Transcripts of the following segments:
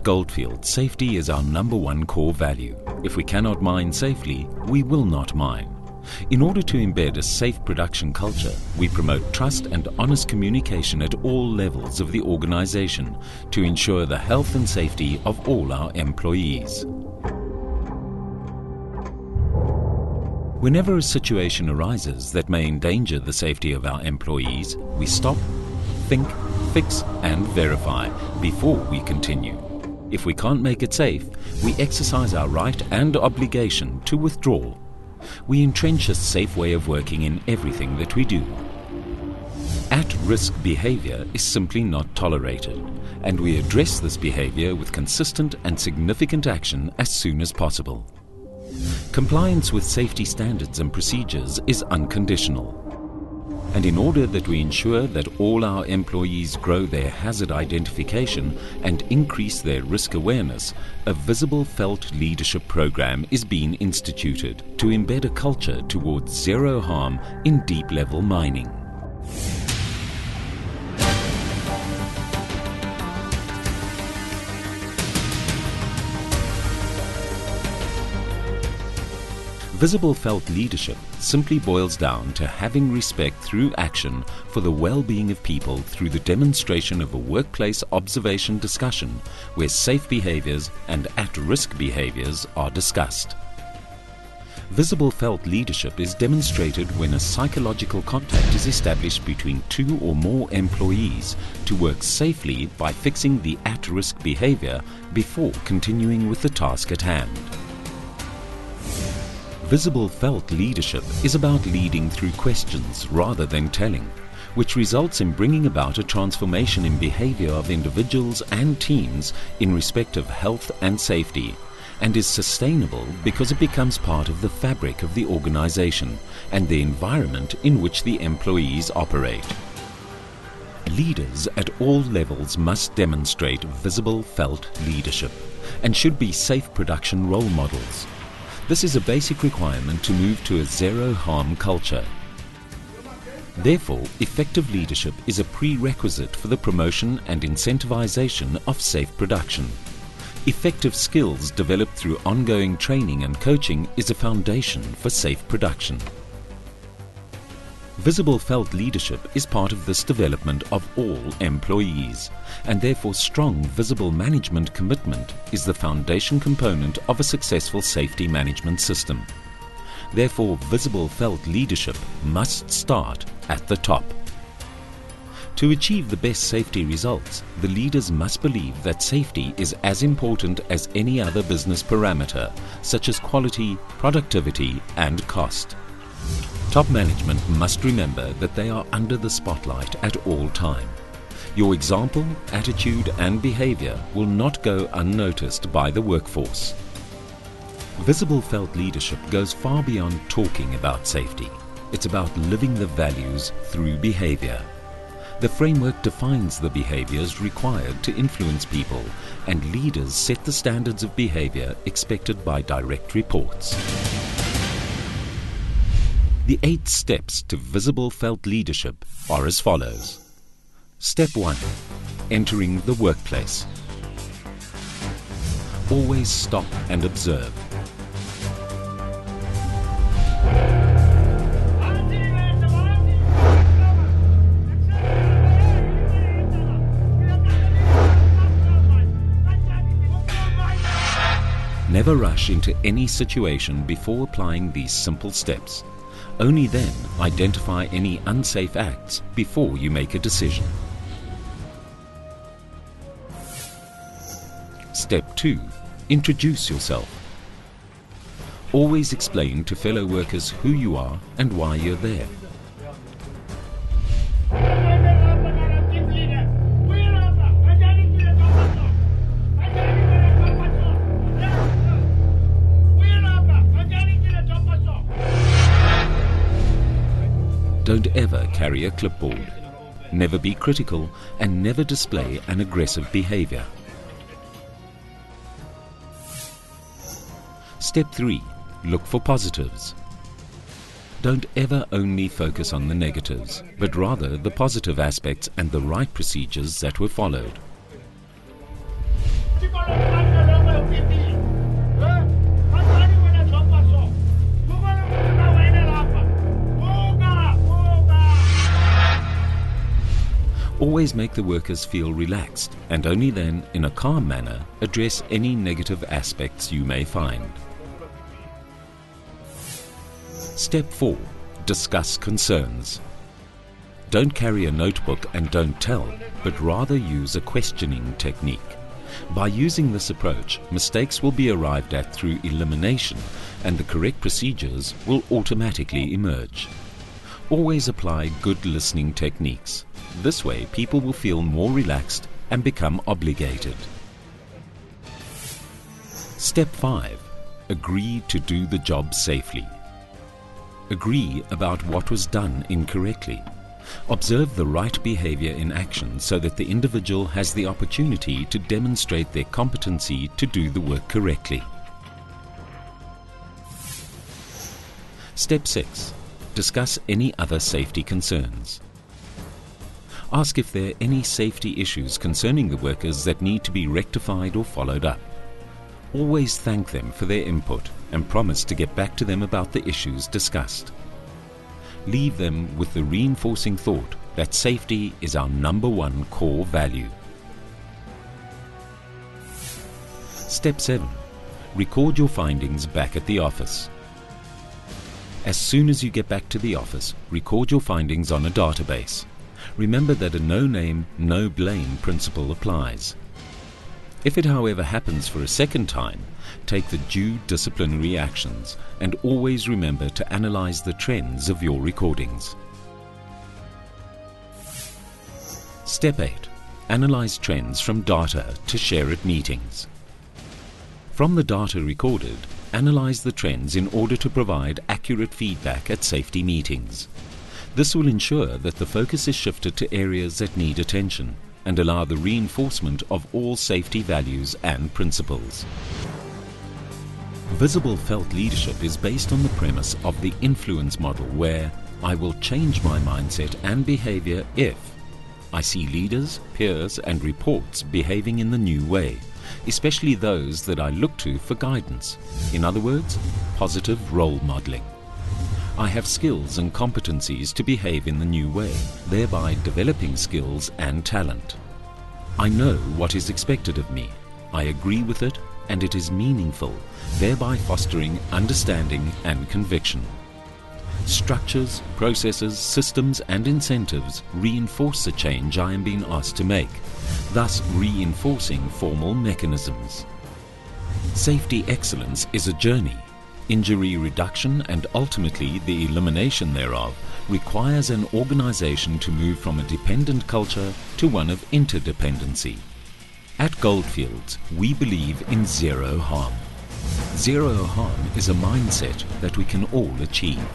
At Goldfield, safety is our #1 core value. If we cannot mine safely, we will not mine. In order to embed a safe production culture, we promote trust and honest communication at all levels of the organization to ensure the health and safety of all our employees. Whenever a situation arises that may endanger the safety of our employees, we stop, think, fix and verify before we continue. If we can't make it safe, we exercise our right and obligation to withdraw. We entrench a safe way of working in everything that we do. At-risk behavior is simply not tolerated, and we address this behavior with consistent and significant action as soon as possible. Compliance with safety standards and procedures is unconditional. And in order that we ensure that all our employees grow their hazard identification and increase their risk awareness, a visible felt leadership program is being instituted to embed a culture towards zero harm in deep level mining. Visible felt leadership simply boils down to having respect through action for the well-being of people through the demonstration of a workplace observation discussion where safe behaviors and at-risk behaviors are discussed. Visible felt leadership is demonstrated when a psychological contact is established between 2 or more employees to work safely by fixing the at-risk behavior before continuing with the task at hand. Visible felt leadership is about leading through questions rather than telling, which results in bringing about a transformation in behavior of individuals and teams in respect of health and safety, and is sustainable because it becomes part of the fabric of the organization and the environment in which the employees operate. Leaders at all levels must demonstrate visible felt leadership and should be safe production role models. This is a basic requirement to move to a zero-harm culture. Therefore, effective leadership is a prerequisite for the promotion and incentivization of safe production. Effective skills developed through ongoing training and coaching is a foundation for safe production. Visible felt leadership is part of this development of all employees, and therefore strong visible management commitment is the foundation component of a successful safety management system. Therefore, visible felt leadership must start at the top. To achieve the best safety results, the leaders must believe that safety is as important as any other business parameter, such as quality, productivity, and cost. Top management must remember that they are under the spotlight at all time. Your example, attitude, and behavior will not go unnoticed by the workforce. Visible felt leadership goes far beyond talking about safety. It's about living the values through behavior. The framework defines the behaviors required to influence people, and leaders set the standards of behavior expected by direct reports. The 8 steps to visible felt leadership are as follows. Step 1. Entering the workplace. Always stop and observe. Never rush into any situation before applying these simple steps. Only then identify any unsafe acts before you make a decision. Step 2. Introduce yourself. Always explain to fellow workers who you are and why you're there. Don't ever carry a clipboard. Never be critical and never display an aggressive behavior. Step 3. Look for positives. Don't ever only focus on the negatives, but rather the positive aspects and the right procedures that were followed. Always make the workers feel relaxed, and only then, in a calm manner, address any negative aspects you may find. Step 4. Discuss concerns. Don't carry a notebook and don't tell, but rather use a questioning technique. By using this approach, mistakes will be arrived at through elimination, and the correct procedures will automatically emerge. Always apply good listening techniques. This way, people will feel more relaxed and become obligated. Step 5. Agree to do the job safely. Agree about what was done incorrectly. Observe the right behavior in action so that the individual has the opportunity to demonstrate their competency to do the work correctly. Step 6. Discuss any other safety concerns. Ask if there are any safety issues concerning the workers that need to be rectified or followed up. Always thank them for their input and promise to get back to them about the issues discussed. Leave them with the reinforcing thought that safety is our #1 core value. Step 7. Record your findings back at the office. As soon as you get back to the office, record your findings on a database. Remember that a no name, no blame principle applies. If it, however, happens for a second time, take the due disciplinary actions and always remember to analyze the trends of your recordings. Step 8. Analyze trends from data to share at meetings. From the data recorded, analyze the trends in order to provide accurate feedback at safety meetings. This will ensure that the focus is shifted to areas that need attention and allow the reinforcement of all safety values and principles. Visible felt leadership is based on the premise of the influence model where I will change my mindset and behavior if I see leaders, peers and reports behaving in the new way, especially those that I look to for guidance. In other words, positive role modeling. I have skills and competencies to behave in the new way, thereby developing skills and talent. I know what is expected of me. I agree with it and it is meaningful, thereby fostering understanding and conviction. Structures, processes, systems and incentives reinforce the change I am being asked to make, thus reinforcing formal mechanisms. Safety excellence is a journey. Injury reduction and ultimately the elimination thereof requires an organization to move from a dependent culture to one of interdependency. At Goldfields, we believe in zero harm. Zero harm is a mindset that we can all achieve.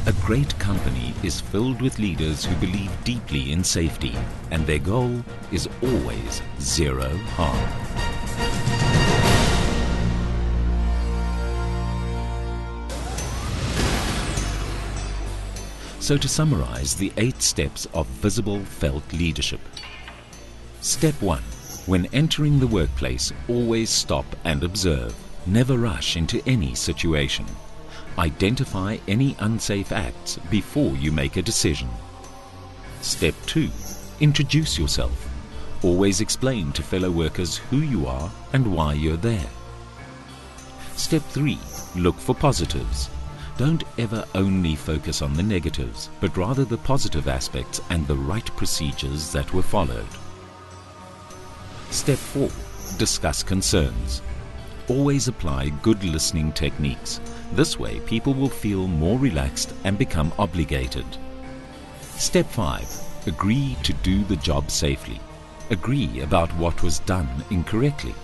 A great company is filled with leaders who believe deeply in safety, and their goal is always zero harm. So to summarize the 8 steps of visible felt leadership. Step 1. When entering the workplace, always stop and observe. Never rush into any situation. Identify any unsafe acts before you make a decision. Step 2. Introduce yourself. Always explain to fellow workers who you are and why you're there. Step 3. Look for positives. Don't ever only focus on the negatives, but rather the positive aspects and the right procedures that were followed. Step 4. Discuss concerns. Always apply good listening techniques. This way, people will feel more relaxed and become obligated. Step 5. Agree to do the job safely. Agree about what was done incorrectly.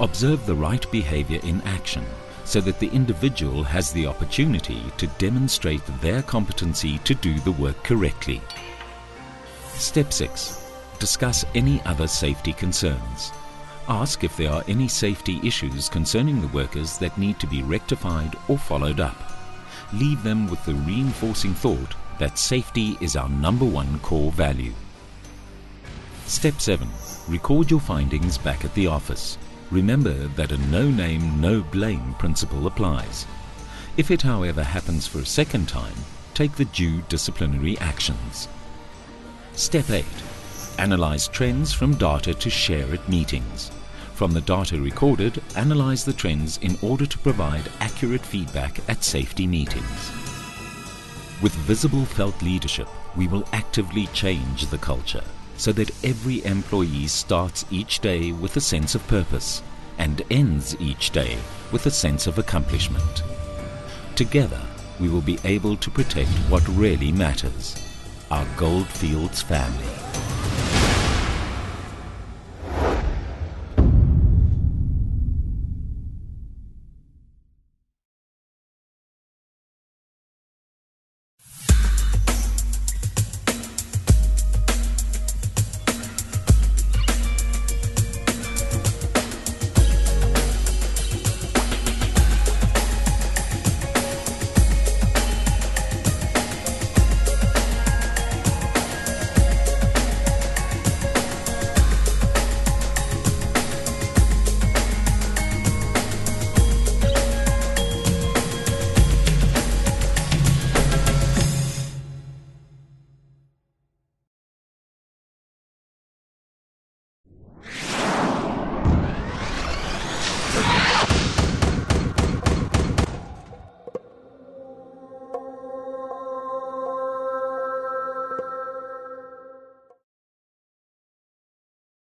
Observe the right behavior in action, so that the individual has the opportunity to demonstrate their competency to do the work correctly. Step 6. Discuss any other safety concerns. Ask if there are any safety issues concerning the workers that need to be rectified or followed up. Leave them with the reinforcing thought that safety is our #1 core value. Step 7. Record your findings back at the office. Remember that a no name, no blame principle applies. If it, however, happens for a second time, take the due disciplinary actions. Step 8. Analyze trends from data to share at meetings. From the data recorded, analyze the trends in order to provide accurate feedback at safety meetings. With visible felt leadership, we will actively change the culture so that every employee starts each day with a sense of purpose and ends each day with a sense of accomplishment. Together, we will be able to protect what really matters, our Goldfields family.